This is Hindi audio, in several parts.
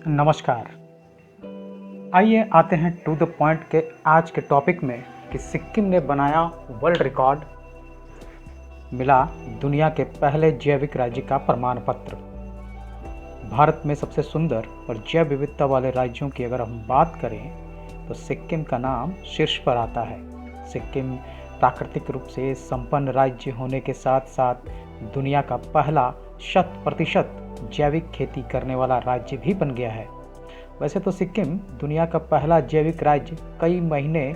नमस्कार। आइए आते हैं टू द पॉइंट के आज के टॉपिक में कि सिक्किम ने बनाया वर्ल्ड रिकॉर्ड, मिला दुनिया के पहले जैविक राज्य का प्रमाण पत्र। भारत में सबसे सुंदर और जैव विविधता वाले राज्यों की अगर हम बात करें तो सिक्किम का नाम शीर्ष पर आता है। सिक्किम प्राकृतिक रूप से संपन्न राज्य होने के साथ साथ दुनिया का पहला 100% जैविक खेती करने वाला राज्य भी बन गया है। वैसे तो सिक्किम दुनिया का पहला जैविक राज्य कई महीने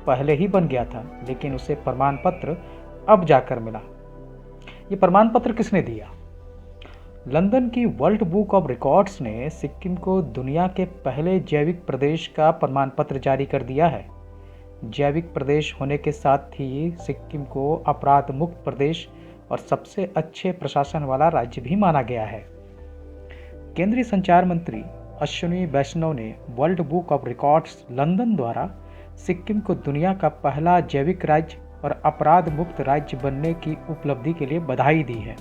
पहले ही बन गया था, लेकिन उसे प्रमाण पत्र अब जाकर मिला। ये प्रमाण पत्र किसने दिया? लंदन की वर्ल्ड बुक ऑफ रिकॉर्ड्स ने सिक्किम को दुनिया के पहले जैविक प्रदेश का प्रमाण पत्र जारी कर दिया है। जैविक प्रदेश होने के साथ ही सिक्किम को अपराध मुक्त प्रदेश और सबसे अच्छे प्रशासन वाला राज्य भी माना गया है। केंद्रीय संचार मंत्री अश्विनी वैष्णव ने world book of records London द्वारा सिक्किम को दुनिया का पहला जैविक राज्य और अपराध मुक्त राज्य बनने की उपलब्धि के लिए बधाई दी है।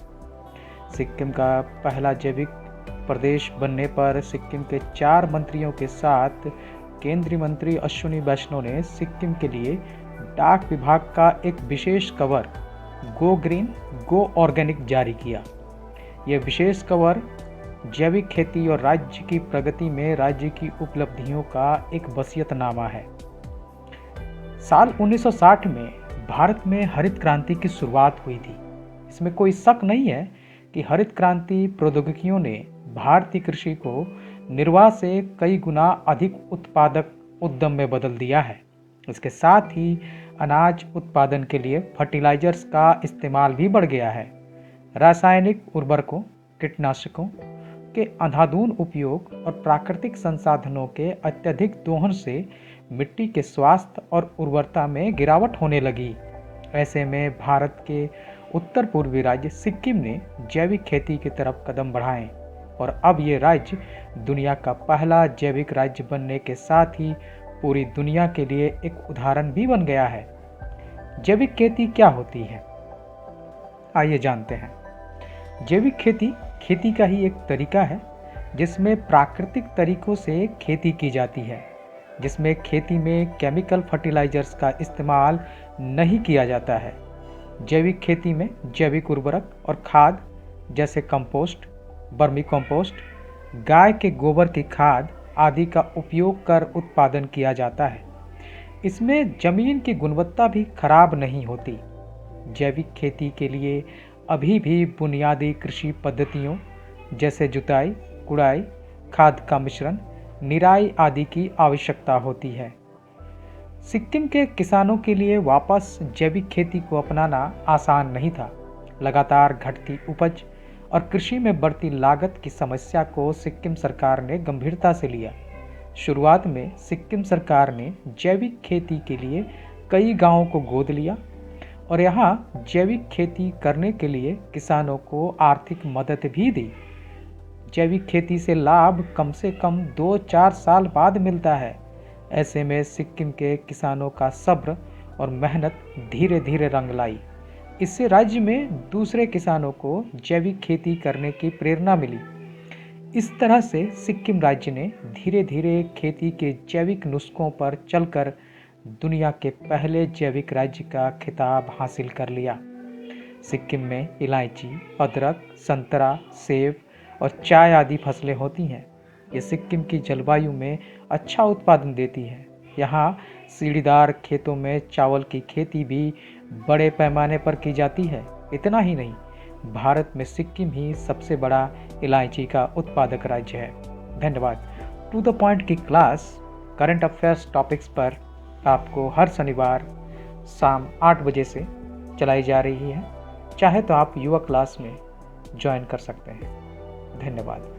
सिक्किम का पहला जैविक प्रदेश बनने पर सिक्किम के 4 मंत्रियों के साथ केंद्रीय मंत्री अश्विनी वैष्णव ने सिक्किम के लिए डाक विभाग का एक विशेष cover go green go organic जारी किया। यह विशेष कवर जैविक खेती और राज्य की प्रगति में राज्य की उपलब्धियों का एक वसीयतनामा है। साल 1960 में भारत में हरित क्रांति की शुरुआत हुई थी। इसमें कोई शक नहीं है कि हरित क्रांति प्रौद्योगिकियों ने भारतीय कृषि को निर्वाह से कई गुना अधिक उत्पादक उद्यम में बदल दिया है। इसके साथ ही अनाज उत्पादन के लिए फर्टिलाइजर्स का इस्तेमाल भी बढ़ गया है। रासायनिक उर्वरकों, कीटनाशकों के अंधाधुंध उपयोग और प्राकृतिक संसाधनों के अत्यधिक दोहन से मिट्टी के स्वास्थ्य और उर्वरता में गिरावट होने लगी। ऐसे में भारत के उत्तर पूर्वी राज्य सिक्किम ने जैविक खेती की तरफ कदम बढ़ाए और अब ये राज्य दुनिया का पहला जैविक राज्य बनने के साथ ही पूरी दुनिया के लिए एक उदाहरण भी बन गया है। जैविक खेती क्या होती है, आइए जानते हैं। जैविक खेती का ही एक तरीका है जिसमें प्राकृतिक तरीकों से खेती की जाती है, जिसमें खेती में केमिकल फर्टिलाइजर्स का इस्तेमाल नहीं किया जाता है। जैविक खेती में जैविक उर्वरक और खाद जैसे कंपोस्ट, वर्मी कंपोस्ट, गाय के गोबर की खाद आदि का उपयोग कर उत्पादन किया जाता है। इसमें जमीन की गुणवत्ता भी खराब नहीं होती। जैविक खेती के लिए अभी भी बुनियादी कृषि पद्धतियों जैसे जुताई, कुड़ाई, खाद का मिश्रण, निराई आदि की आवश्यकता होती है। सिक्किम के किसानों के लिए वापस जैविक खेती को अपनाना आसान नहीं था। लगातार घटती उपज और कृषि में बढ़ती लागत की समस्या को सिक्किम सरकार ने गंभीरता से लिया। शुरुआत में सिक्किम सरकार ने जैविक खेती के लिए कई गांवों को गोद लिया और यहाँ जैविक खेती करने के लिए किसानों को आर्थिक मदद भी दी। जैविक खेती से लाभ कम से कम 2-4 साल बाद मिलता है। ऐसे में सिक्किम के किसानों का सब्र और मेहनत धीरे धीरे रंग लाई। इससे राज्य में दूसरे किसानों को जैविक खेती करने की प्रेरणा मिली। इस तरह से सिक्किम राज्य ने धीरे धीरे खेती के जैविक नुस्खों पर चलकर दुनिया के पहले जैविक राज्य का खिताब हासिल कर लिया। सिक्किम में इलायची, अदरक, संतरा, सेब और चाय आदि फसलें होती हैं। ये सिक्किम की जलवायु में अच्छा उत्पादन देती है। यहाँ सीढ़ीदार खेतों में चावल की खेती भी बड़े पैमाने पर की जाती है। इतना ही नहीं, भारत में सिक्किम ही सबसे बड़ा इलायची का उत्पादक राज्य है। धन्यवाद। टू द पॉइंट की क्लास करंट अफेयर्स टॉपिक्स पर आपको हर शनिवार शाम 8 बजे से चलाई जा रही है। चाहे तो आप युवा क्लास में ज्वाइन कर सकते हैं। धन्यवाद।